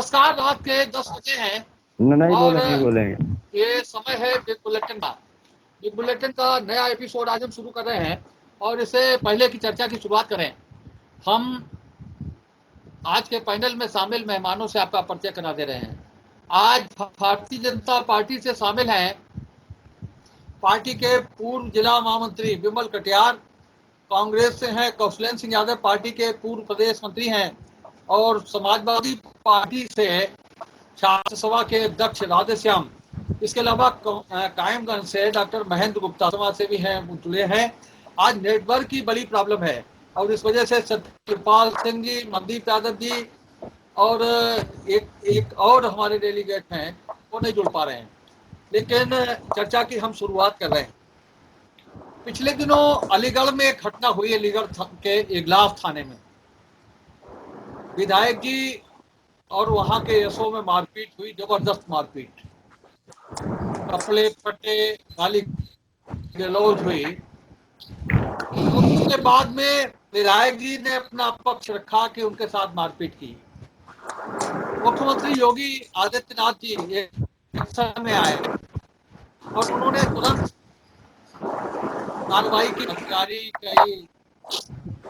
नमस्कार, रात के 10 बजे हैं नहीं और बोलेंगे बोलेंगे। ये समय है बिग बुलेटिन का। बिग बुलेटिन का नया एपिसोड आज हम शुरू कर रहे हैं और इससे पहले की चर्चा की शुरुआत करें। हम आज के पैनल में शामिल मेहमानों से आपका परिचय करा दे रहे हैं। आज भारतीय जनता पार्टी से शामिल हैं पार्टी के पूर्व जिला महामंत्री विमल कटियार, कांग्रेस से हैं कौशलेंद्र सिंह यादव, पार्टी के पूर्व प्रदेश मंत्री हैं, और समाजवादी पार्टी से छात्र सभा के अध्यक्ष राधेश्याम, इसके अलावा कायमगंज से डॉक्टर महेंद्र गुप्ता समाज से भी हैं, जुड़े हैं। आज नेटवर्क की बड़ी प्रॉब्लम है और इस वजह से सत्यपाल सिंह जी, मनदीप यादव जी और एक और हमारे डेलीगेट हैं, वो नहीं जुड़ पा रहे हैं, लेकिन चर्चा की हम शुरुआत कर रहे हैं। पिछले दिनों अलीगढ़ में एक घटना हुई, अलीगढ़ के इगलास थाने में विधायक जी और वहां के एसओ में मारपीट हुई, जबरदस्त मारपीट, कपड़े फटे, गाली गलौज हुई। उसके बाद में विधायक जी ने अपना पक्ष रखा कि उनके साथ मारपीट की। मुख्यमंत्री योगी आदित्यनाथ जी एक्शन में आए और उन्होंने तुरंत कार्रवाई की, कई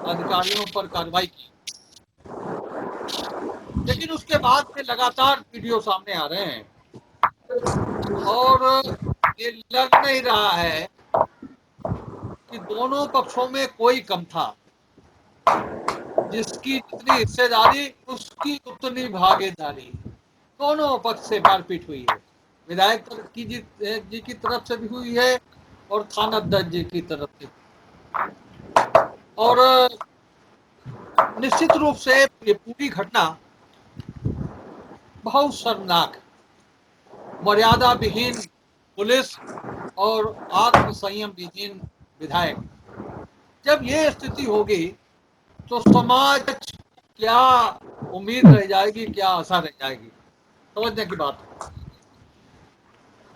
अधिकारियों पर कार्रवाई की, लेकिन उसके बाद में लगातार वीडियो सामने आ रहे हैं और ये लग नहीं रहा है कि दोनों पक्षों में कोई कम था। जिसकी जितनी हिस्सेदारी उसकी उतनी भागीदारी, दोनों पक्ष से मारपीट हुई है। विधायक जी की तरफ से भी हुई है और थाना अध्यक्ष जी की तरफ से, और निश्चित रूप से ये पूरी घटना बहुत शर्मनाक, मर्यादा विहीन पुलिस और आत्म संयम विहीन विधायक। जब ये स्थिति होगी तो समाज क्या उम्मीद रह जाएगी, क्या आशा रह जाएगी, समझने की बात।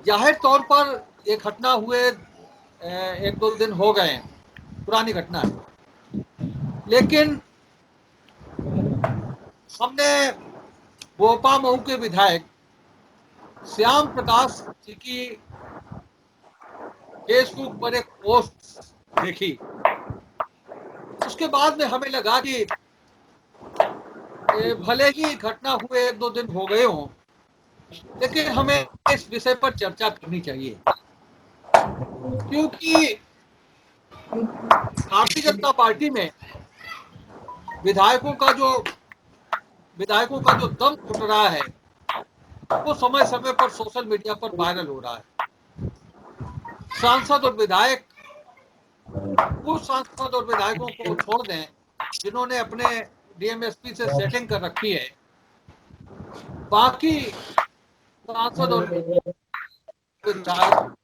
जाहिर तौर पर ये घटना हुए 1-2 दिन हो गए हैं, पुरानी घटना है, लेकिन हमने गोपा मऊ के विधायक श्याम प्रकाश जी की फेसबुक पर एक पोस्ट देखी। उसके बाद में हमें लगा कि भले ही घटना हुए 1-2 दिन हो गए हों, लेकिन हमें इस विषय पर चर्चा करनी चाहिए, क्योंकि भारतीय जनता पार्टी में विधायकों का जो दम घुट रहा है वो समय समय पर सोशल मीडिया पर वायरल हो रहा है। सांसद और विधायक, कुछ सांसद और विधायकों को छोड़ दें जिन्होंने अपने डीएमएसपी से सेटिंग कर रखी है, बाकी सांसद और विधायक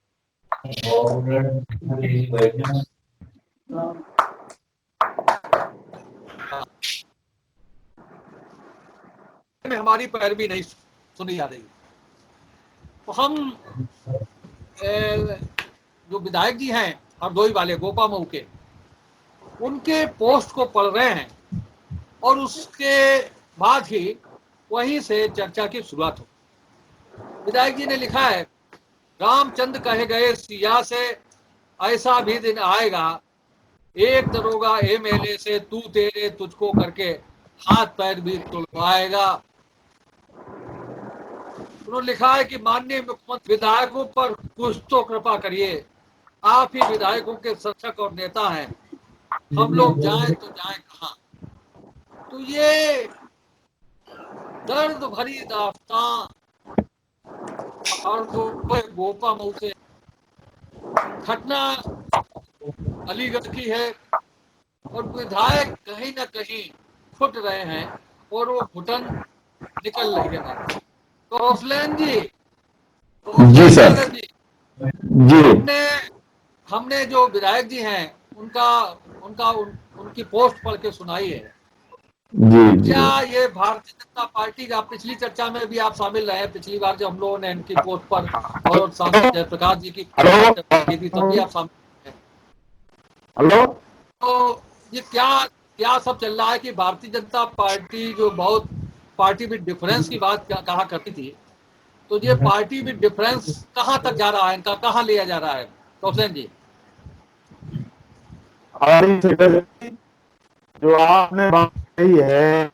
में हमारी पैरवी नहीं सुनी जा रही। तो हम जो विधायक जी हैं हरदोई वाले, गोपा मऊ के, उनके पोस्ट को पढ़ रहे हैं और उसके बाद ही वहीं से चर्चा की शुरुआत हो। विधायक जी ने लिखा है, रामचंद्र कहे गए सिया से ऐसा भी दिन आएगा, एक दरोगा एमएलए से तू तेरे तुझको करके हाथ पैर भी तुड़वाएगा। उन्होंने लिखा है कि माननीय मुख्यमंत्री, विधायकों पर कुछ तो कृपा करिए, आप ही विधायकों के शिक्षक और नेता हैं, हम लोग जाएं तो जाएं कहां। तो ये दर्द भरी दास्तां और गोपा मऊ से घटना अलीगढ़ की है और विधायक कहीं ना कहीं फुट रहे हैं और वो घुटन निकल रही है। कौशलेंद्र जी सर। जी, जी हमने जो विधायक जी हैं उनकी पोस्ट पढ़ के सुनाई है। जी क्या ये भारतीय जनता पार्टी का, पिछली चर्चा में भी आप शामिल रहे, पिछली बार जब हम लोगों ने इनकी पोस्ट पर और सांसद जयप्रकाश जी की चर्चा की थी तब भी आप शामिल हैं। हेलो, तो ये क्या क्या सब चल रहा है कि भारतीय जनता पार्टी जो बहुत पार्टी विद डिफरेंस की बात कहा करती थी, तो ये पार्टी विद डिफरेंस कहाँ तक जा रहा है, इनका कहाँ लिया जा रहा है कौशल जी? जो आपने बात कही है,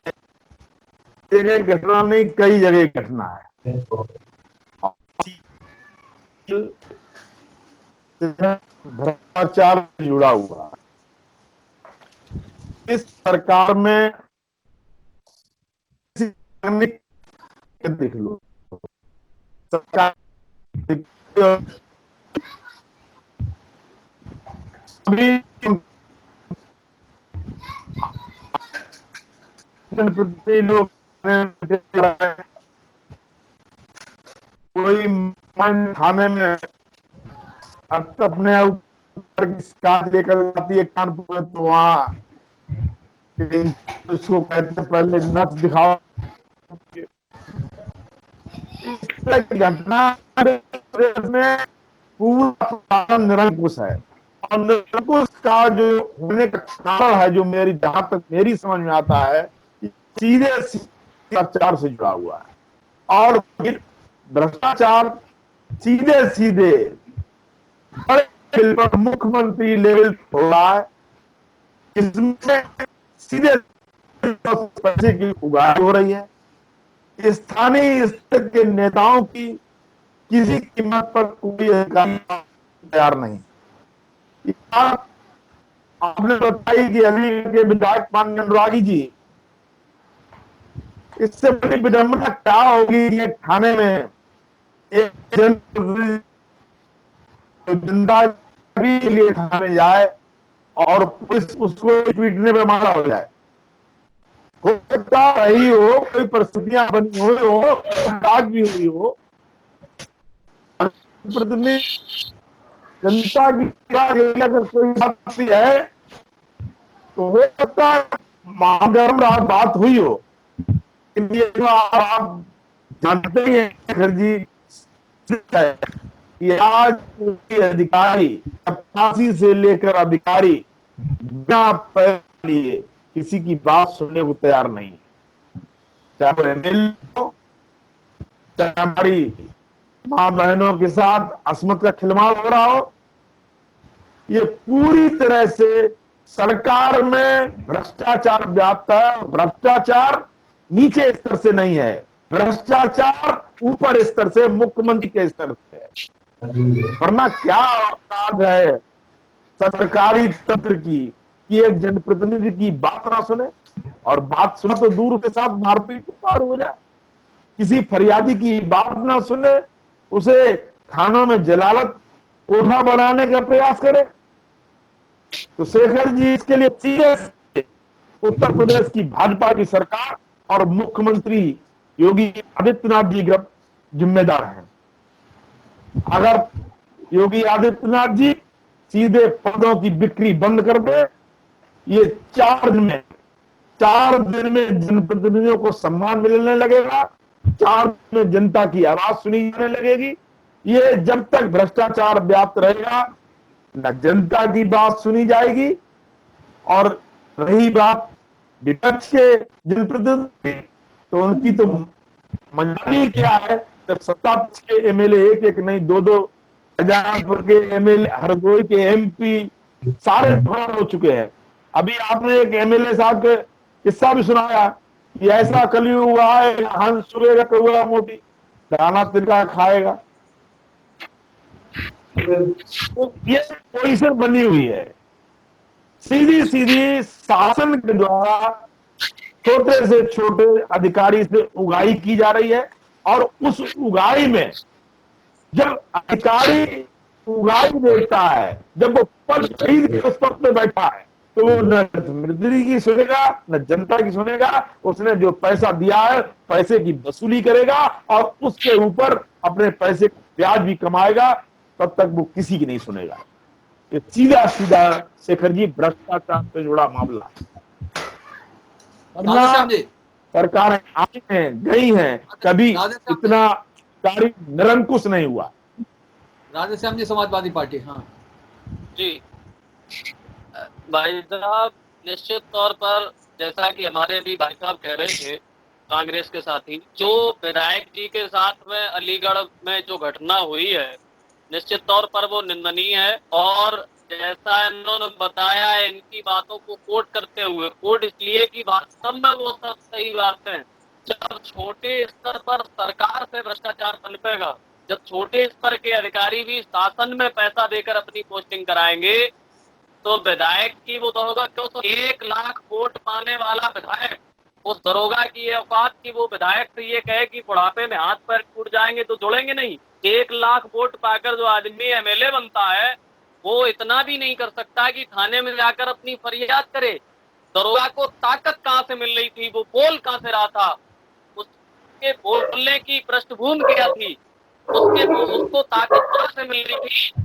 एक घटना नहीं, कई जगह घटना है। भ्रष्टाचार से जुड़ा हुआ इस सरकार में देख लो, सरकार अभी लोग कोई थाने में अपने ऊपर की शिकायत लेकर जाती है कानपुर में, तो वहां उसको कहते पहले नच दिखाओ। इस तरह की घटना में पूरा निरंकुश है, और निरंकुश का जो होने का कारण है, जो मेरी जहां तक मेरी समझ में आता है, सीधे भ्रष्टाचार से जुड़ा हुआ है। और फिर भ्रष्टाचार सीधे सीधे बड़े लेवल पर मुख्यमंत्री लेवल पर हो रहा है। इसमें सीधे पैसे की उगाही हो रही है। स्थानीय स्तर के नेताओं की किसी कीमत पर कोई अधिकारी तैयार नहीं। आपने बताई कि अलीगढ़ के विधायक माननीय अनुरागी जी, इससे बड़ी विडंबना क्या होगी कि थाने में एक जनता के लिए थाने जाए और पुलिस उसको पीटने पर मारा हो जाए। हो सकता रही हो, कोई परिस्थितियां बनी हुई हो, आग भी हुई हो, प्रतिनिधि जनता की अगर कोई बात है तो हो सकता है महागरम बात हुई हो। तो आप जानते ही हैं खर जी कि आज अधिकारी 88 से लेकर अधिकारी बिना पैसे लिए किसी की बात सुनने को तैयार नहीं, चाहे वो एमएलए हो, चाहे हमारी मां बहनों के साथ अस्मत का खिलवाड़ हो रहा हो। ये पूरी तरह से सरकार में भ्रष्टाचार व्याप्त है। भ्रष्टाचार नीचे स्तर से नहीं है, भ्रष्टाचार ऊपर स्तर से, मुख्यमंत्री के स्तर से है। वरना क्या औकात है सरकारी तंत्र की कि एक जनप्रतिनिधि की बात ना सुने, और बात सुना तो दूर के साथ मारपीट पार हो जाए। किसी फरियादी की बात ना सुने, उसे थानों में जलालत कोठा बनाने का प्रयास करे। तो शेखर जी इसके लिए सीधे उत्तर प्रदेश की भाजपा की सरकार और मुख्यमंत्री योगी आदित्यनाथ जी जिम्मेदार हैं। अगर योगी आदित्यनाथ जी सीधे पदों की बिक्री बंद कर दे, ये 4 दिन में जनप्रतिनिधियों को सम्मान मिलने लगेगा, 4 दिन में जनता की आवाज सुनी जाने लगेगी। ये जब तक भ्रष्टाचार व्याप्त रहेगा, न जनता की बात सुनी जाएगी। और रही बात विपक्ष के जनप्रतिनिधि, तो उनकी तो मजाली क्या है, जब सत्ता पक्ष के एमएलए एक एक नहीं 2-2 शाहजहांपुर के एमएलए, हरदोई के एमपी सारे फरार हो चुके हैं। अभी आपने एक एमएलए साहब के किस्सा भी सुनाया कि ऐसा कलयुग हुआ है, हंस सुरेगा कौआ मोटी, दाना तिनका खाएगा। तो ये पोजीशन बनी हुई है, सीधी सीधी शासन के द्वारा छोटे से छोटे अधिकारी से उगाही की जा रही है। और उस उगाही में जब अधिकारी उगाही देता है, जब वो पद खरीद के उस पद पे बैठा है, तो वो न मंत्री की सुनेगा न जनता की सुनेगा। उसने जो पैसा दिया है, पैसे की वसूली करेगा और उसके ऊपर अपने पैसे ब्याज भी कमाएगा, तब तक वो किसी की नहीं सुनेगा। ये सीधा सीधा शेखर जी भ्रष्टाचार से जुड़ा मामला। राधेश्याम जी, सरकारें आई हैं गई हैं, कभी इतना कार्य निरंकुश नहीं हुआ। राधेश्याम जी, समाजवादी पार्टी। हाँ जी भाई साहब, निश्चित तौर पर जैसा कि हमारे अभी भाई साहब कह रहे थे, कांग्रेस के साथी, जो विधायक जी के साथ में अलीगढ़ में जो घटना हुई है, निश्चित तौर पर वो निंदनीय है। और जैसा इन्होंने बताया, इनकी बातों को कोट करते हुए, कोट इसलिए कि वास्तव में वो सब सही बात है। जब छोटे स्तर पर सरकार से भ्रष्टाचार पनपेगा, जब छोटे स्तर के अधिकारी भी शासन में पैसा देकर अपनी पोस्टिंग कराएंगे, तो विधायक की वो दरोगा क्यों, तो 1 लाख वोट पाने वाला विधायक, उस दरोगा की ये औकात कि वो विधायक से ये कहे कि बुढ़ापे में हाथ पैर टूट जाएंगे तो जुड़ेंगे नहीं। 1 लाख वोट पाकर जो आदमी एमएलए बनता है, वो इतना भी नहीं कर सकता कि थाने में जाकर अपनी फरियाद करे। दरोगा को ताकत कहां से मिल रही थी, वो बोल कहां से रहा था, उसके बोलने की पृष्ठभूमि क्या थी, उसको ताकत कहां से मिल रही थी।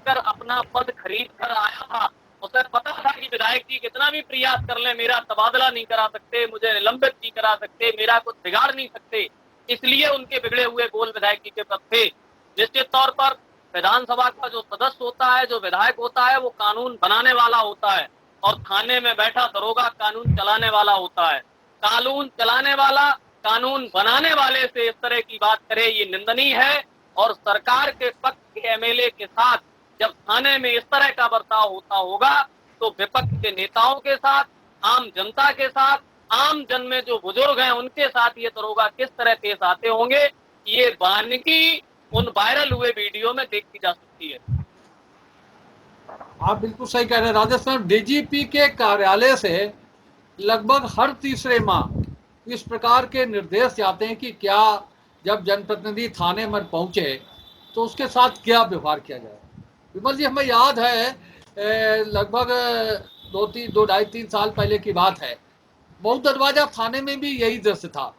कर अपना पद खरीद कर आया था, उसे पता था कि विधायक जी कितना भी प्रयास कर ले, मेरा तबादला नहीं करा सकते, मुझे निलंबित नहीं करा सकते, मेरा कुछ बिगाड़ नहीं सकते, इसलिए उनके बिगड़े हुए बोल विधायक जी के पद थे। निश्चित तौर पर विधानसभा का जो सदस्य होता है, जो विधायक होता है, वो कानून बनाने वाला होता है, और थाने में बैठा दरोगा कानून चलाने वाला होता है। कानून चलाने वाला कानून बनाने वाले से इस तरह की बात करे, ये निंदनीय है। और सरकार के पक्ष के एमएलए के साथ जब थाने में इस तरह का बर्ताव होता होगा, तो विपक्ष के नेताओं के साथ, आम जनता के साथ, आम जन में जो बुजुर्ग हैं उनके साथ ये दरोगा किस तरह पेश आते होंगे, ये वानगी उन वायरल हुए वीडियो में देखी जा सकती है। आप बिल्कुल सही कह रहे हैं राजस्थान। डीजीपी के कार्यालय से लगभग हर तीसरे माह इस प्रकार के निर्देश जाते हैं कि क्या, जब जनप्रतिनिधि थाने में पहुंचे तो उसके साथ क्या व्यवहार किया जाए। विमल जी, हमें याद है लगभग 2-2.5-3 साल पहले की बात है, मऊ दरवाजा थाने में भी यही दृश्य था।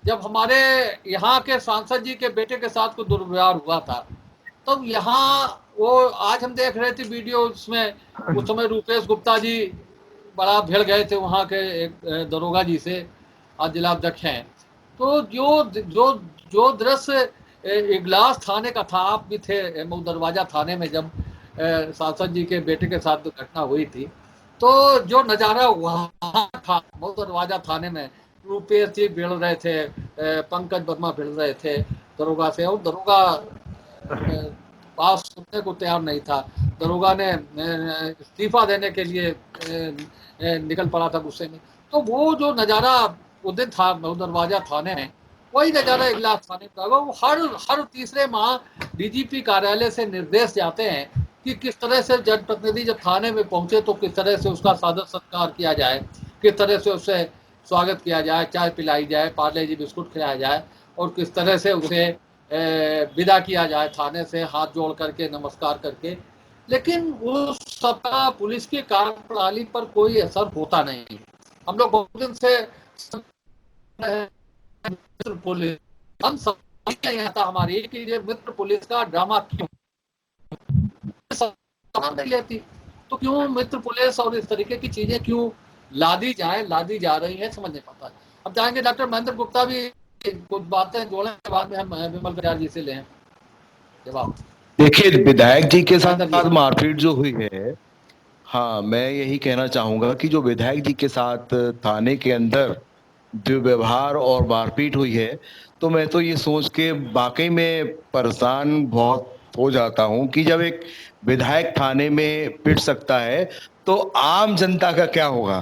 जब हमारे यहाँ के सांसद जी के बेटे के साथ कोई दुर्व्यवहार हुआ था, तब यहाँ वो आज हम देख रहे थे वीडियो, उसमें उस समय रूपेश गुप्ता जी बड़ा भिड़ गए थे वहाँ के एक दरोगा जी से, आज जिलाध्यक्ष हैं। तो जो जो जो दृश्य इगलास थाने का था, आप भी थे मऊ दरवाजा थाने में जब सांसद जी के बेटे के साथ घटना हुई थी, तो जो नज़ारा वहाँ था मऊ दरवाजा थाने में, रूपेश जी भिड़ रहे थे, पंकज वर्मा भिड़ रहे थे दरोगा से, और दरोगा बात सुनने को तैयार नहीं था। दरोगा ने इस्तीफा देने के लिए निकल पड़ा था गुस्से में। तो वो जो नज़ारा उस दिन था मऊ दरवाजा थाने में, वही नज़ारा इगलास थाने का। वो हर तीसरे माह डीजीपी कार्यालय से निर्देश जाते हैं कि किस तरह से जनप्रतिनिधि जब थाने में पहुंचे तो किस तरह से उसका सादर सत्कार किया जाए, किस तरह से उससे स्वागत किया जाए, चाय पिलाई जाए, पार्ले जी बिस्कुट खिलाया जाए, और किस तरह से उसे विदा किया जाए थाने से हाथ जोड़ करके, नमस्कार करके। लेकिन उस सबका पुलिस की कार्यप्रणाली पर कोई असर होता नहीं। हम लोग बहुत दिन से मित्र पुलिस, हम समझ नहीं आता हमारी कि ये मित्र पुलिस का ड्रामा क्यों नहीं लेती, तो क्यों मित्र पुलिस और इस तरीके की चीजें क्यों लादी जा रही है, समझ नहीं पाता। अब चाहेंगे डॉक्टर महेंद्र गुप्ता भी कुछ बातें जोड़ने के बाद में हम विमल कटियार जी से लें जवाब। देखिए, विधायक जी के साथ मारपीट जो हुई है, हाँ, मैं यही कहना चाहूंगा कि जो विधायक जी के साथ थाने के अंदर जो व्यवहार और मारपीट हुई है, तो मैं तो ये सोच के वाकई में परेशान बहुत हो जाता हूं कि जब एक विधायक थाने में पिट सकता है तो आम जनता का क्या होगा,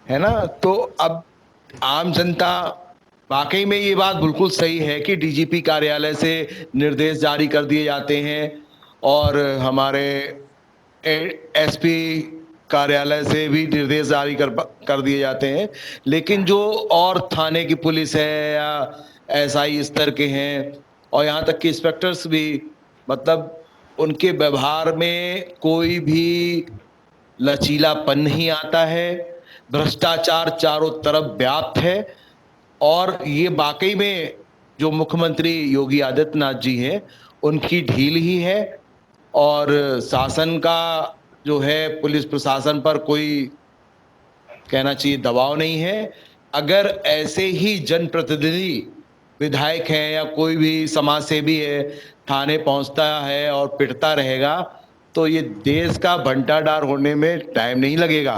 है ना। तो अब आम जनता, वाकई में ये बात बिल्कुल सही है कि डीजीपी कार्यालय से निर्देश जारी कर दिए जाते हैं और हमारे एसपी कार्यालय से भी निर्देश जारी कर दिए जाते हैं, लेकिन जो और थाने की पुलिस है या एसआई स्तर के हैं और यहाँ तक कि इंस्पेक्टर्स भी, मतलब उनके व्यवहार में कोई भी लचीलापन नहीं आता है। भ्रष्टाचार चारों तरफ व्याप्त है और ये वाकई में जो मुख्यमंत्री योगी आदित्यनाथ जी हैं उनकी ढील ही है और शासन का जो है पुलिस प्रशासन पर कोई कहना चाहिए दबाव नहीं है। अगर ऐसे ही जनप्रतिनिधि विधायक हैं या कोई भी समाज सेवी है थाने पहुंचता है और पिटता रहेगा तो ये देश का भंटाडार होने में टाइम नहीं लगेगा।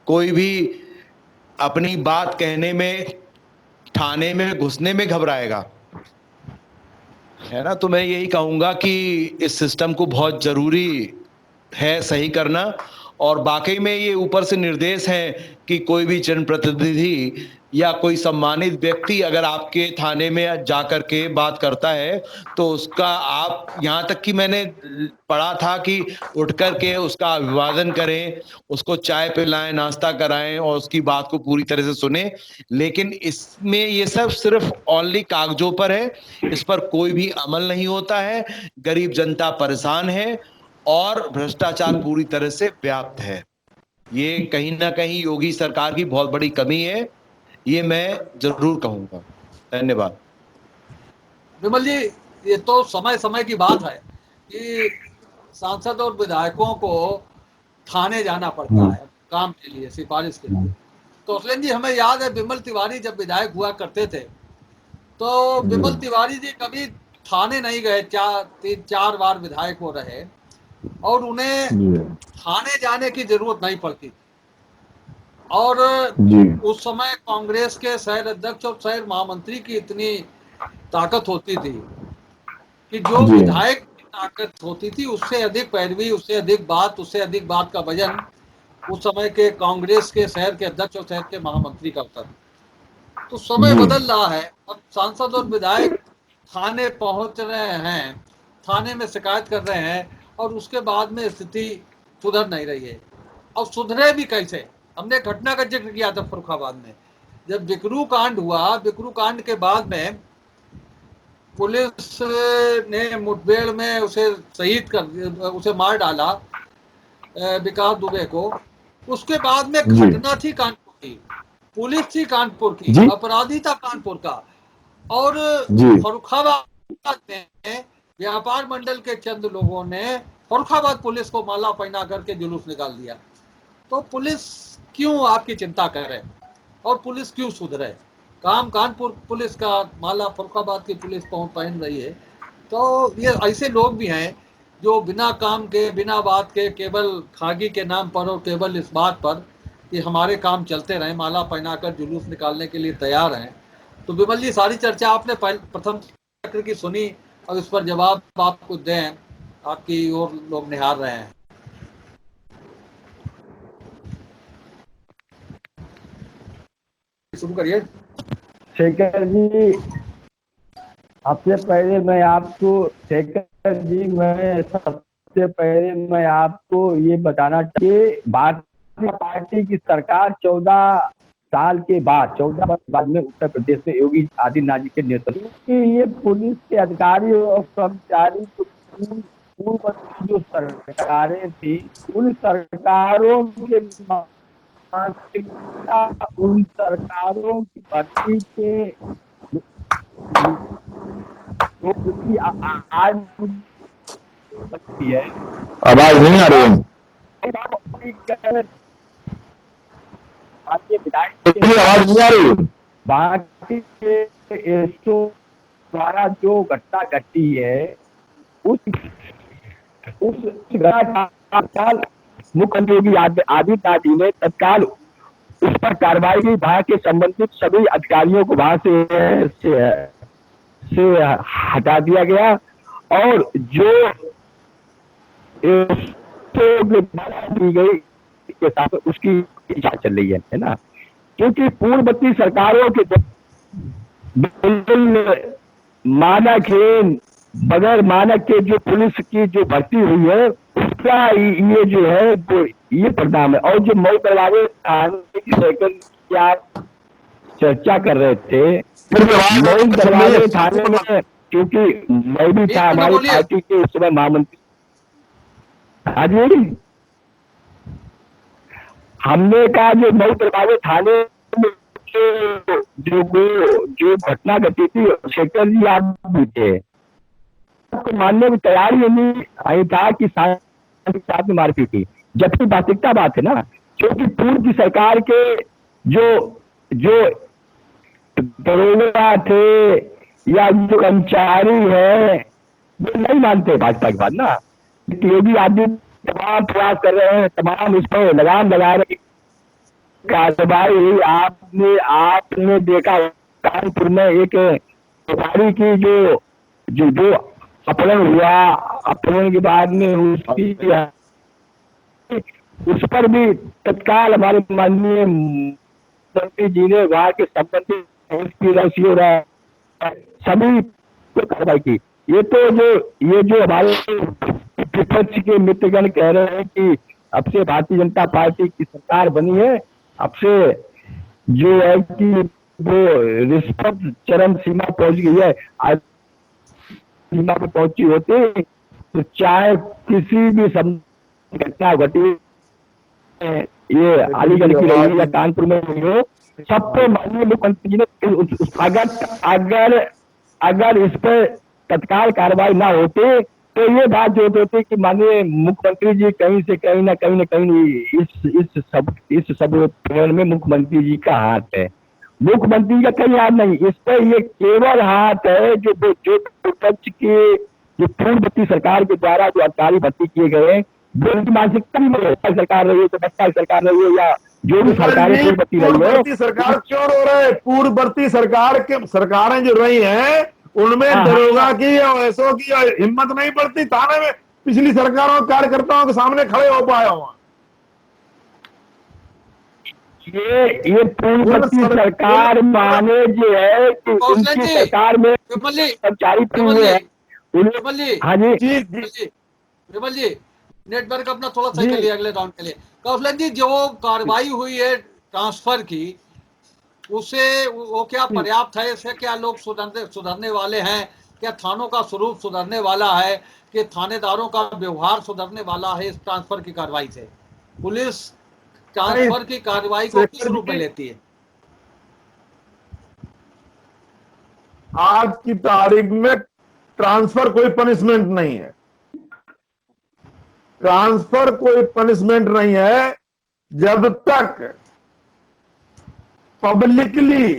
कोई भी अपनी बात कहने में, थाने में घुसने में घबराएगा, है ना। तो मैं यही कहूंगा कि इस सिस्टम को बहुत जरूरी है सही करना। और वाकई में ये ऊपर से निर्देश है कि कोई भी जनप्रतिनिधि या कोई सम्मानित व्यक्ति अगर आपके थाने में जाकर के बात करता है तो उसका, आप, यहाँ तक कि मैंने पढ़ा था कि उठ कर के उसका अभिवादन करें, उसको चाय पिलाएं, नाश्ता कराएं और उसकी बात को पूरी तरह से सुने। लेकिन इसमें ये सब सिर्फ ओनली कागजों पर है, इस पर कोई भी अमल नहीं होता है। गरीब जनता परेशान है और भ्रष्टाचार पूरी तरह से व्याप्त है। ये कहीं ना कहीं योगी सरकार की बहुत बड़ी कमी है, ये मैं जरूर कहूंगा। धन्यवाद। विमल जी, ये तो समय समय की बात है कि सांसद और विधायकों को थाने जाना पड़ता है काम के लिए, सिफारिश के लिए। तो अखिलेश जी, हमें याद है विमल तिवारी जब विधायक हुआ करते थे तो विमल तिवारी जी कभी थाने नहीं गए, 3-4 बार विधायक हो रहे और उन्हें थाने जाने की जरूरत नहीं पड़ती। और उस समय कांग्रेस के शहर अध्यक्ष और शहर महामंत्री की इतनी ताकत होती थी कि जो विधायक की ताकत होती थी उससे अधिक पैरवी, उससे अधिक बात का वजन उस समय के कांग्रेस के शहर के अध्यक्ष और शहर के महामंत्री करता था। तो समय बदल रहा है, अब सांसद और विधायक थाने पहुंच रहे हैं, थाने में शिकायत कर रहे हैं और उसके बाद में स्थिति सुधर नहीं रही है। और सुधरे भी कैसे? हमने घटना का जिक्र किया था फर्रुखाबाद में, जब बिकरू कांड हुआ, बिकरू कांड के बाद में पुलिस ने मुठभेड़ में उसे शहीद कर, उसे मार डाला, विकास दुबे को। उसके बाद में घटना थी कानपुर की, पुलिस थी कानपुर की, अपराधी था कानपुर का, और फर्रुखाबाद में व्यापार मंडल के चंद लोगों ने फर्रुखाबाद पुलिस को माला पहना करके जुलूस निकाल दिया। तो पुलिस क्यों आपकी चिंता करे और पुलिस क्यों सुधरे? काम कानपुर पुलिस का, माला फर्रुखाबाद की पुलिस पहन रही है। तो ये ऐसे लोग भी हैं जो बिना काम के, बिना बात के, केवल खागी के नाम पर और केवल इस बात पर कि हमारे काम चलते रहे, माला पहनाकर जुलूस निकालने के लिए तैयार हैं। तो विमल जी, सारी चर्चा आपने प्रथम चक्र की सुनी, अब इस पर जवाब आप कुछ दें, आपकी ओर लोग निहार रहे हैं। शुरू करिए। शेखर जी, सबसे पहले मैं आपको ये बताना चाहिए, भारतीय पार्टी की सरकार 14 साल के बाद, 14 वर्ष बाद में उत्तर प्रदेश में योगी आदित्यनाथ जी के नेतृत्व में ये पुलिस के अधिकारी और कर्मचारी पूर्व जो सरकारें थी, उन सरकारों के उन सरकारों की भर्ती के आज है, आवाज नहीं आ रही है, आवाज नहीं आ रही है। बाकी के द्वारा जो घटना घटी है उस मुख्यमंत्री योगी आदित्यनाथ जी ने तत्काल उस पर कार्रवाई की, वहां के संबंधित सभी अधिकारियों को वहां से हटा दिया गया और जो दी गई के साथ उसकी जांच चल रही है ना। क्योंकि पूर्ववर्ती सरकारों के बिल्कुल मानकहीन, बगैर मानक के जो पुलिस की जो भर्ती हुई है उसका ये जो है वो ये परिणाम है। और जो मऊ दरवाजे थाने की सेकंड की आप चर्चा कर रहे थे, मऊ दरवाजे थाने में, क्योंकि मैं भी था हमारी पार्टी के उस समय महामंत्री, हाँ जी, हमने कहा जो मऊ दरवाजे थाने में जो घटना घटी थी, शेखर जी आप भी थे, आपको मानने में तैयार ही नहीं था कि साथ में मारपीट की, जबकि वास्तविकता बात है ना। क्योंकि पूर्व की सरकार के जो दरोगा थे या जो कर्मचारी है वो नहीं मानते भाजपा की बात ना। योगी आदित्यनाथ तमाम प्रयास कर रहे हैं, तमाम इस पर लगाम लगा रहे कार्रवाई हुई, आपने आपने देखा कानपुर में एक व्यापारी की जो जो जो अपहरण हुआ, अपहरण के बाद में उसकी उस पर भी तत्काल हमारे माननीय मंत्री जी ने वहाँ के संबंधित सभी को कार्रवाई की। ये जो हमारे विपक्ष के मित्रगण कह रहे हैं कि अब से भारतीय जनता पार्टी की सरकार बनी है, अब से जो है कि वो रिश्वत चरम सीमा पहुंच गई है, आज सीमा पर पहुंची होती तो चाहे किसी भी घटना घटी, ये अलीगढ़ की रही हो या कानपुर में रही हो, सब पे माननीय मुख्यमंत्री जी ने अगर इस पर तत्काल कार्रवाई ना होती तो ये बात जो होती कि माननीय मुख्यमंत्री जी कहीं से कहीं ना कहीं इस सब प्रकरण में मुख्यमंत्री जी का हाथ है। मुख्यमंत्री का कहीं हाथ नहीं, इस पर ये केवल हाथ है जो विपक्ष के जो पूर्ववर्ती सरकार के द्वारा जो अधिकारी भर्ती किए गए, जो उनकी मानसिकता भी सरकार रही है, तो बच्चा सरकार रही है या जो भी सरकारें पूर्ववर्ती सरकार क्यों रो रहे हैं? पूर्ववर्ती सरकारें जो रही हैं उनमें दरोगा की या ऐसो की हिम्मत नहीं पड़ती थाने में पिछली सरकारों के कार्यकर्ताओं के सामने खड़े हो पाया हुआ। ये पूर्ववर्ती सरकार माने जो है कि उनकी सरकार में कर्मचारी पूरे हैं। हाँ जी विमल जी, नेटवर्क अपना थोड़ा सही कर लिया अगले राउंड के लिए। कौशलन जी, जो कार्रवाई हुई है ट्रांसफर की, उसे वो क्या पर्याप्त है? इससे क्या लोग सुधरने वाले हैं? क्या थानों का स्वरूप सुधरने वाला है? कि थानेदारों का व्यवहार सुधरने वाला है इस ट्रांसफर की कार्रवाई से? पुलिस ट्रांसफर की कार्रवाई को किस रूप में लेती है? आज की तारीख में ट्रांसफर कोई पनिशमेंट नहीं है। ट्रांसफर कोई पनिशमेंट नहीं है जब तक पब्लिकली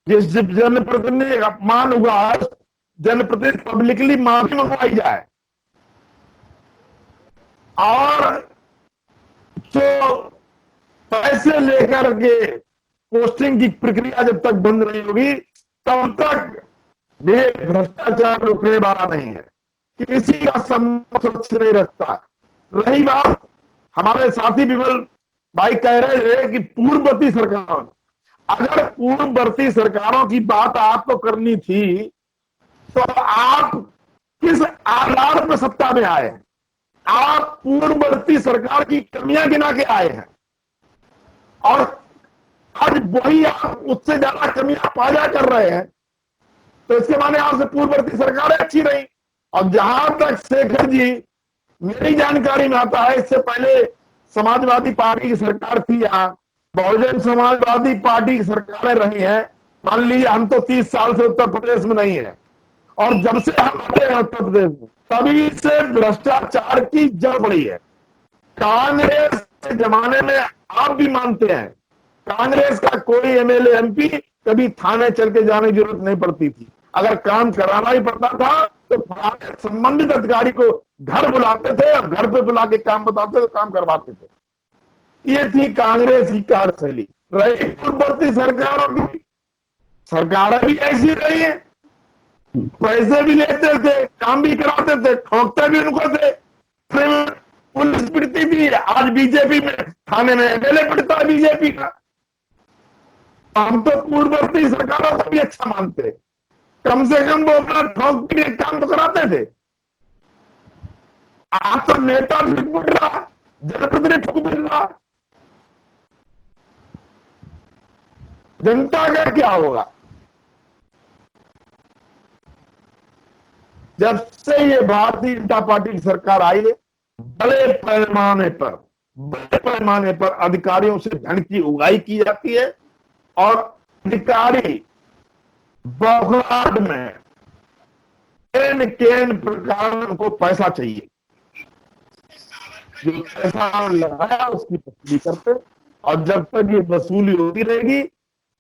जिस जनप्रतिनिधि अपमान हुआ है, जनप्रतिनिधि पब्लिकली माफी मंगवाई जाए और जो पैसे लेकर के पोस्टिंग की प्रक्रिया जब तक बंद नहीं होगी तब तक ये भ्रष्टाचार रुकने वाला नहीं है। किसी का सम्मान सुरक्षित नहीं रखता। रही बात, हमारे साथी विमल भाई कह रहे थे कि पूर्ववर्ती सरकार, अगर पूर्ववर्ती सरकारों की बात आपको करनी थी तो आप किस आधार पर सत्ता में आए हैं? आप पूर्ववर्ती सरकार की कमियां गिना के आए हैं और आज वही आप उससे ज्यादा कमियां पाया कर रहे हैं, तो इसके माने आपसे पूर्ववर्ती सरकारें अच्छी रही। और जहां तक शेखर जी मेरी जानकारी में आता है, इससे पहले समाजवादी पार्टी की सरकार थी, यहाँ बहुजन समाजवादी पार्टी की सरकारें रही हैं। मान लीजिए हम तो 30 साल से उत्तर प्रदेश में नहीं है और जब से हम आते हैं उत्तर प्रदेश में तभी से भ्रष्टाचार की जड़ पड़ी है। कांग्रेस के जमाने में आप भी मानते हैं, कांग्रेस का कोई एमएलए एमपी कभी थाने चल के जाने की जरूरत नहीं पड़ती थी। अगर काम कराना ही पड़ता था तो संबंधित अधिकारी को घर बुलाते थे और घर पे बुला के काम बताते थे, काम करवाते थे। ये थी कांग्रेस की कार्यशैली। रही पूर्ववर्ती सरकारों की, सरकारें भी ऐसी रही है, पैसे भी लेते थे, काम भी कराते थे, ठोकते भी उनको थे, पुलिस पिटती थी। आज बीजेपी में थाने में एमएलए पिटता है बीजेपी का। हम तो पूर्ववर्ती सरकारों को भी अच्छा मानते, कम से कम वो अपना ठोक के काम तो कराते थे। आज तो नेता भी पिट रहा, जनप्रतिनिधि ठोक पिट रहा, जनता का क्या होगा? जब से ये भारतीय जनता पार्टी की सरकार आई है, बड़े पैमाने पर अधिकारियों से धन की उगाही की जाती है और अधिकारी बौखलाहट में केन प्रकार को पैसा चाहिए, जो पैसा लगाया उसकी वसूली करते, और जब तक ये वसूली होती रहेगी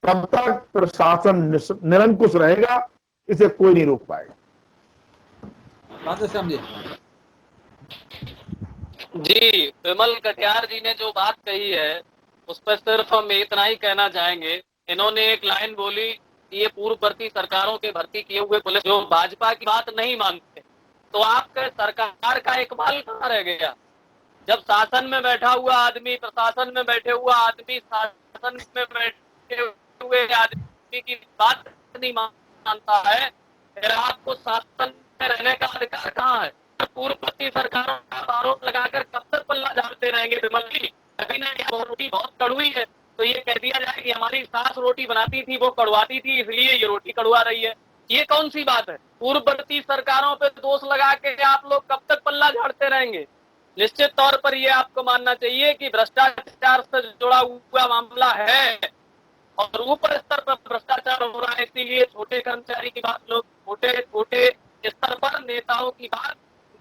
तब तक प्रशासन निरंकुश रहेगा, इसे कोई नहीं रोक पाएगा। जी, विमल कटियार जी ने जो बात कही है उस पर सिर्फ हम इतना ही कहना चाहेंगे, इन्होंने एक लाइन बोली, ये पूर्ववर्ती सरकारों के भर्ती किए हुए पुलिस जो भाजपा की बात नहीं मानते, तो आपके सरकार का इकबाल कहाँ रह गया? जब शासन में बैठा हुआ आदमी, प्रशासन में बैठे हुआ आदमी, शासन में बैठे हुए आदमी की बात नहीं मानता है, फिर आपको शासन में रहने का अधिकार कहाँ है? पूर्ववर्ती सरकारों का आरोप लगाकर कब तक पल्ला झाड़ते रहेंगे विमल जी? कभी ना रोटी बहुत कड़वी है तो ये कह दिया जाए कि हमारी सास रोटी बनाती थी, वो कड़वाती थी, इसलिए ये रोटी कड़वा रही है। ये कौन सी बात है? पूर्ववर्ती सरकारों पे दोष लगा के आप लोग कब तक पल्ला झाड़ते रहेंगे? निश्चित तौर पर ये आपको मानना चाहिए कि भ्रष्टाचार से जुड़ा हुआ मामला है और ऊपर स्तर पर भ्रष्टाचार हो रहा है, इसीलिए छोटे कर्मचारी की बात लोग, छोटे स्तर पर नेताओं की बात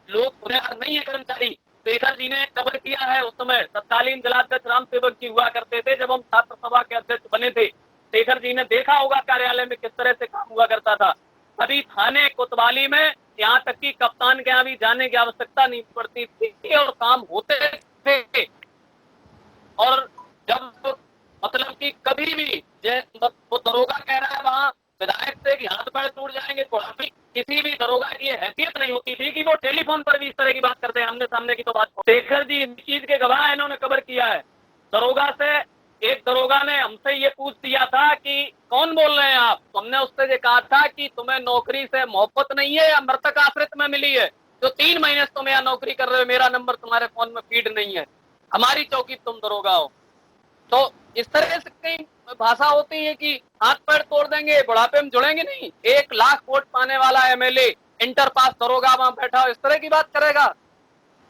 लोग बुनियाद नहीं है। कर्मचारी शेखर जी ने कवर किया है, उस समय तत्कालीन जिलाध्यक्ष राम सेवक जी हुआ करते थे, जब हम छात्र सभा के अध्यक्ष बने थे। शेखर जी ने देखा होगा कार्यालय में किस तरह से काम हुआ करता था। अभी थाने कोतवाली में यहाँ तक कि कप्तान के यहाँ भी जाने की आवश्यकता नहीं पड़ती थी और काम होते थे। और जब मतलब कि कभी भी वो दरोगा कह रहा है वहाँ विधायक से कि हाथ पैर टूट जाएंगे, तो अभी किसी भी दरोगा की हैसियत नहीं होती थी कि वो टेलीफोन पर भी इस तरह की बात करते हैं। आमने सामने की तो बात, शेखर जी इस चीज के गवाह है, इन्होंने कवर किया है। दरोगा से एक दरोगा ने हमसे ये पूछ दिया था कि कौन बोल रहे हैं आप, तो हमने उससे ये कहा था कि तुम्हें नौकरी से मोहब्बत नहीं है या मृतक आश्रित में मिली है, जो 3 महीने से तुम यहाँ नौकरी कर रहे हो, मेरा नंबर तुम्हारे फोन में फीड नहीं है, हमारी चौकी तुम दरोगा हो। तो इस तरह से कई भाषा होती है कि हाथ पैर तोड़ देंगे, बुढ़ापे में जुड़ेंगे नहीं। 1 लाख वोट पाने वाला एमएलए इंटर पास दरोगा वहां बैठा हो, इस तरह की बात करेगा?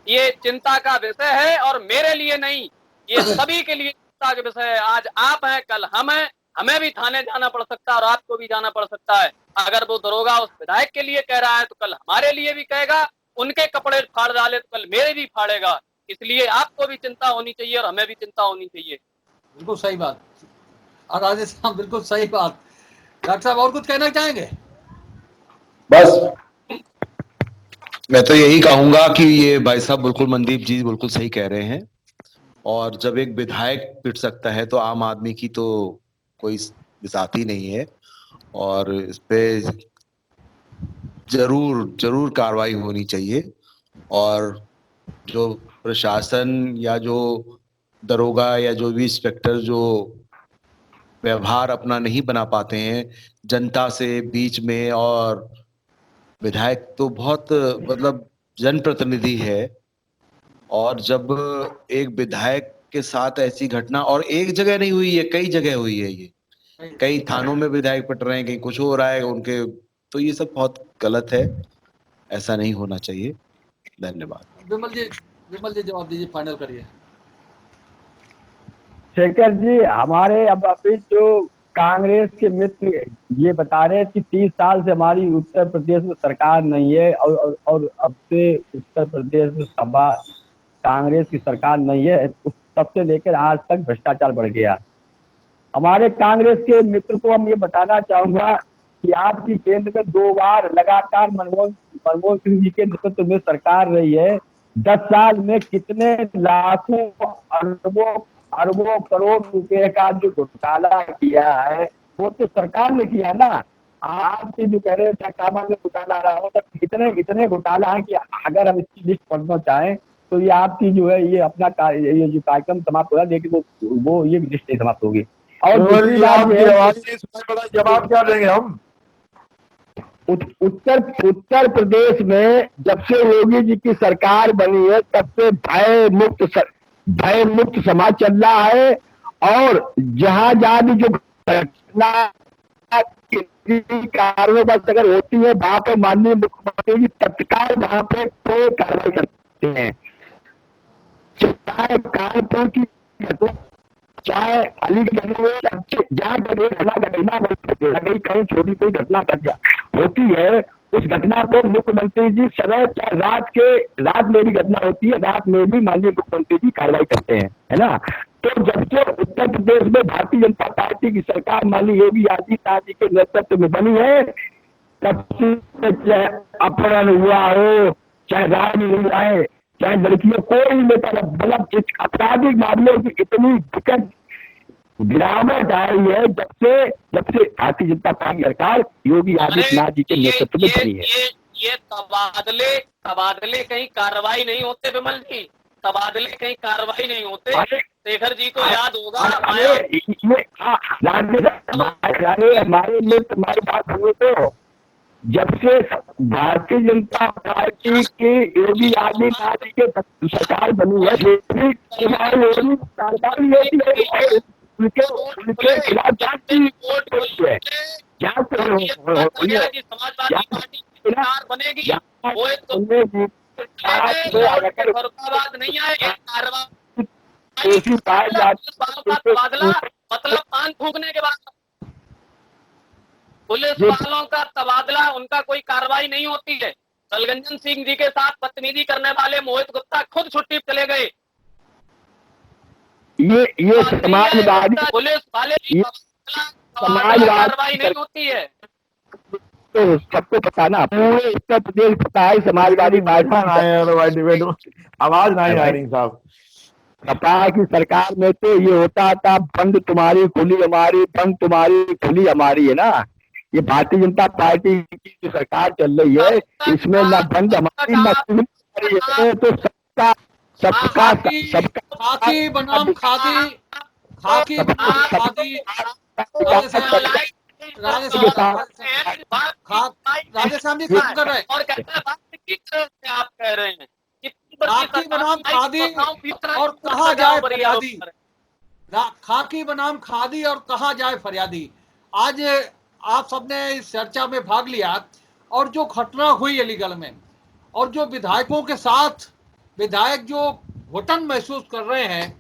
ये चिंता का विषय है और मेरे लिए नहीं, ये सभी के लिए चिंता का विषय है। आज आप हैं, कल हम हैं, हमें भी थाने जाना पड़ सकता है और आपको भी जाना पड़ सकता है। अगर वो दरोगा उस विधायक के लिए कह रहा है तो कल हमारे लिए भी कहेगा, उनके कपड़े फाड़ डाले तो कल मेरे भी फाड़ेगा। इसलिए आपको भी चिंता होनी चाहिए और हमें भी चिंता होनी चाहिए। बिल्कुल सही बात और राजेश साहब, बिल्कुल सही बात। डॉक्टर साहब और कुछ कहना चाहेंगे? बस मैं तो यही कहूंगा कि ये भाई साहब बिल्कुल, मनदीप जी बिल्कुल सही कह रहे हैं। और जब एक विधायक पिट सकता है तो आम आदमी की तो कोई बिसाती नहीं है और इस पे जरूर कार्रवाई होनी चाहिए। और जो प्रशासन या जो दरोगा या जो भी इंस्पेक्टर जो व्यवहार अपना नहीं बना पाते हैं जनता से बीच में, और विधायक तो बहुत मतलब जनप्रतिनिधि है, और जब एक विधायक के साथ ऐसी घटना, और एक जगह नहीं हुई है, कई जगह हुई है, ये कई थानों में विधायक पिट रहे हैं, कहीं कुछ हो रहा है उनके, तो ये सब बहुत गलत है, ऐसा नहीं होना चाहिए। धन्यवाद। विमल जी जवाब दीजिए, फाइनल करिए। शेखर जी, हमारे अब अभी जो कांग्रेस के मित्र ये बता रहे हैं कि 30 साल से हमारी उत्तर प्रदेश में सरकार नहीं है और अब से उत्तर प्रदेश में सभा कांग्रेस की सरकार नहीं है, तब से लेकर आज तक भ्रष्टाचार बढ़ गया। हमारे कांग्रेस के मित्र को हम ये बताना चाहूंगा कि आपकी केंद्र में 2 बार लगातार मनमोहन सिंह जी के नेतृत्व में सरकार रही है। 10 साल में कितने लाखों अरबों करोड़ रुपए का जो घोटाला किया है वो तो सरकार ने किया ना। आप जो कह रहे हैं सामान्य घोटाला रहा हो, तो इतने घोटाला है कि अगर हम इसकी लिस्ट पढ़ना चाहें तो ये आपकी जो है ये अपना ये जो कार्यक्रम समाप्त होगा, लेकिन वो ये लिस्ट नहीं समाप्त होगी। और दूसरी बात जवाब क्या देंगे हम? उत्तर प्रदेश में जब से योगी जी की सरकार बनी है तब से भय मुक्त समाज चल रहा है। और जहां भी जो घटना कारणों पर अगर होती है वहां पर माननीय मुख्यमंत्री जी तत्काल वहां पे कोई कार्रवाई करते हैं, चाहे कानपुर की चाहे अलीगढ़ में, जहाँ घटना कहीं छोटी कोई घटना होती है, उस घटना को मुख्यमंत्री जी सदैव, चाहे रात में भी घटना होती है, रात में भी माननीय मुख्यमंत्री जी कार्रवाई करते हैं, है ना। तो जब से उत्तर प्रदेश में भारतीय जनता पार्टी की सरकार माननीय योगी आदित्यनाथ जी के नेतृत्व में बनी है, तब से चाहे अपहरण हुआ हो, चाहे राज हुआ है, चाहे लड़कियों, कोई नेता, मतलब आपराधिक मामलों की इतनी दिक्कत गिरावट आई है जब से भारतीय जनता पार्टी सरकार योगी आदित्यनाथ जी के नेतृत्व में बनी है। ये तबादले कहीं कार्रवाई नहीं होते विमल जी, तबादले कहीं कार्रवाई नहीं होते। शेखर जी को याद होगा हमारे तुम्हारी बात हुई तो जब से भारतीय जनता पार्टी की योगी आदित्यनाथ जी के सरकार बनी है उनके खिलाफ जांच है। जांच समाजवादी पार्टी की सरकार बनेगी, फरुखाबाद नहीं आएगी कार्रवाई, तबादला मतलब पान फूकने के बाद पुलिस वालों का तबादला, उनका कोई कार्रवाई नहीं होती है। दलगंजन सिंह जी के साथ बदतमीजी करने वाले मोहित गुप्ता खुद छुट्टी पर चले गए। ये समाजवादी पुलिस वाले कार्रवाई नहीं होती है। तो सबको पता ना, पूरे उत्तर प्रदेश पता है समाजवादी पार्टी आवाज नहीं आ रही साहब। सपा की सरकार में तो ये होता था बंद तुम्हारी खुली हमारी, बंद तुम्हारी खुली हमारी, है ना। ये भारतीय जनता पार्टी की जो सरकार चल रही है इसमें ना बंद हमारी ना खुली हमारी है। तो सबका खाकी बनाम खादी, खाकी बनाम खादी, राधेश्याम जी खत्म कर रहे हैं। और आप कह रहे हैं खाकी बनाम खादी और कहा जाए फरियादी, खाकी बनाम खादी और कहा जाए फरियादी। आज आप सबने इस चर्चा में भाग लिया और जो घटना हुई अलीगढ़ में और जो विधायकों के साथ विधायक जो घुटन महसूस कर रहे हैं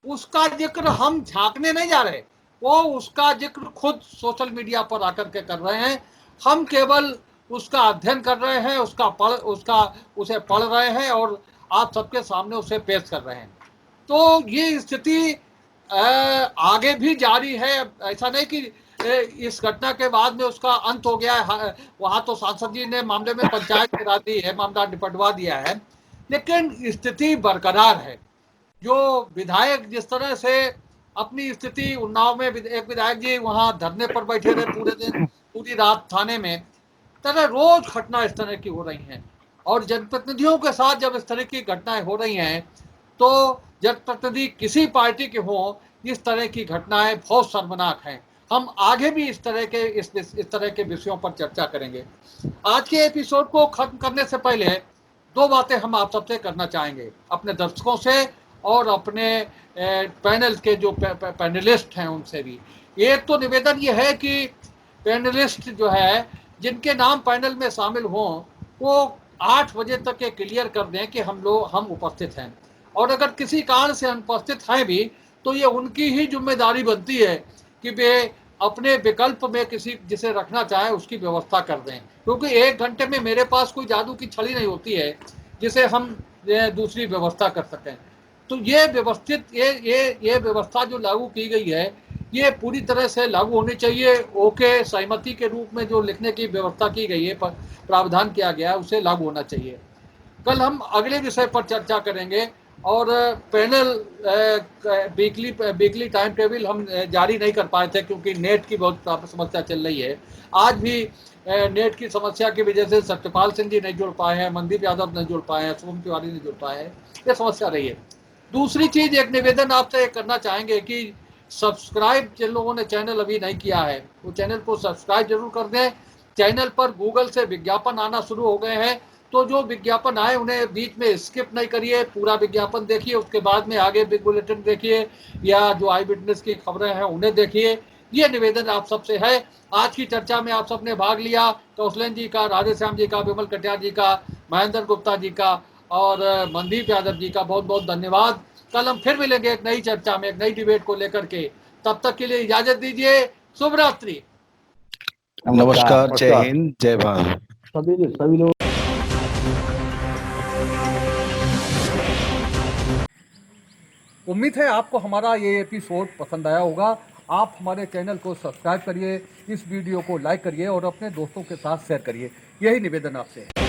उसका जिक्र हम झांकने नहीं जा रहे, वो उसका जिक्र खुद सोशल मीडिया पर आकर के कर रहे हैं। हम केवल उसका अध्ययन कर रहे हैं, उसे पढ़ रहे हैं और आप सबके सामने उसे पेश कर रहे हैं। तो ये स्थिति आगे भी जारी है। ऐसा नहीं कि इस घटना के बाद में उसका अंत हो गया है। वहाँ तो सांसद जी ने मामले में पंचायत करा दी है, मामला निपटवा दिया है, लेकिन स्थिति बरकरार है। जो विधायक जिस तरह से अपनी स्थिति, उन्नाव में एक विधायक जी वहाँ धरने पर बैठे रहे पूरे दिन, पूरी रात थाने में, तरह रोज घटना इस तरह की हो रही हैं। और जनप्रतिनिधियों के साथ जब इस तरह की घटनाएं हो रही हैं तो जनप्रतिनिधि किसी पार्टी के हों, इस तरह की घटनाएं बहुत शर्मनाक हैं। हम आगे भी इस तरह के विषयों पर चर्चा करेंगे। आज के एपिसोड को खत्म करने से पहले दो बातें हम आप सबसे करना चाहेंगे, अपने दर्शकों से और अपने पैनल के जो पैनलिस्ट हैं उनसे भी। एक तो निवेदन ये है कि पैनलिस्ट जो है जिनके नाम पैनल में शामिल हों वो 8 बजे तक ये क्लियर कर दें कि हम उपस्थित हैं, और अगर किसी कारण से अनुपस्थित हैं भी तो ये उनकी ही जिम्मेदारी बनती है कि वे अपने विकल्प में किसी जिसे रखना चाहे उसकी व्यवस्था कर दें, क्योंकि 1 घंटे में मेरे पास कोई जादू की छड़ी नहीं होती है जिसे हम दूसरी व्यवस्था कर सकें। तो ये व्यवस्थित ये व्यवस्था जो लागू की गई है ये पूरी तरह से लागू होनी चाहिए। ओके सहमति के रूप में जो लिखने की व्यवस्था की गई है, प्रावधान किया गया है, उसे लागू होना चाहिए। कल हम अगले विषय पर चर्चा करेंगे और पैनल वीकली टाइम टेबल हम जारी नहीं कर पाए थे क्योंकि नेट की बहुत समस्या चल रही है। आज भी नेट की समस्या की वजह से सत्यपाल सिंह जी नहीं जुड़ पाए हैं, मनदीप यादव नहीं जुड़ पाए हैं, शुभम तिवारी नहीं जुड़ पाए हैं, ये समस्या रही है। दूसरी चीज, एक निवेदन आपसे करना चाहेंगे कि सब्सक्राइब जिन लोगों ने चैनल अभी नहीं किया है वो चैनल को सब्सक्राइब जरूर कर दें। चैनल पर गूगल से विज्ञापन आना शुरू हो गए हैं, तो जो विज्ञापन आए उन्हें बीच में स्किप नहीं करिए, पूरा विज्ञापन देखिए, उसके बाद में आगे बिग बुलेटिन देखिए या जो आई विटनेस की खबरें हैं उन्हें देखिए। ये निवेदन आप सबसे है। आज की चर्चा में आप सबने भाग लिया, कौशलेन जी का, राधेश्याम जी का, विमल कटियार जी का, महेंद्र गुप्ता जी का और मनदीप यादव जी का बहुत बहुत धन्यवाद। कल हम फिर मिलेंगे एक नई चर्चा में, एक नई डिबेट को लेकर के। तब तक के लिए इजाजत दीजिए। शुभ रात्रि। नमस्कार, जय हिंद, जय भारत। सभी लोग। उम्मीद है आपको हमारा ये एपिसोड पसंद आया होगा। आप हमारे चैनल को सब्सक्राइब करिए, इस वीडियो को लाइक करिए और अपने दोस्तों के साथ शेयर करिए। यही निवेदन आपसे है।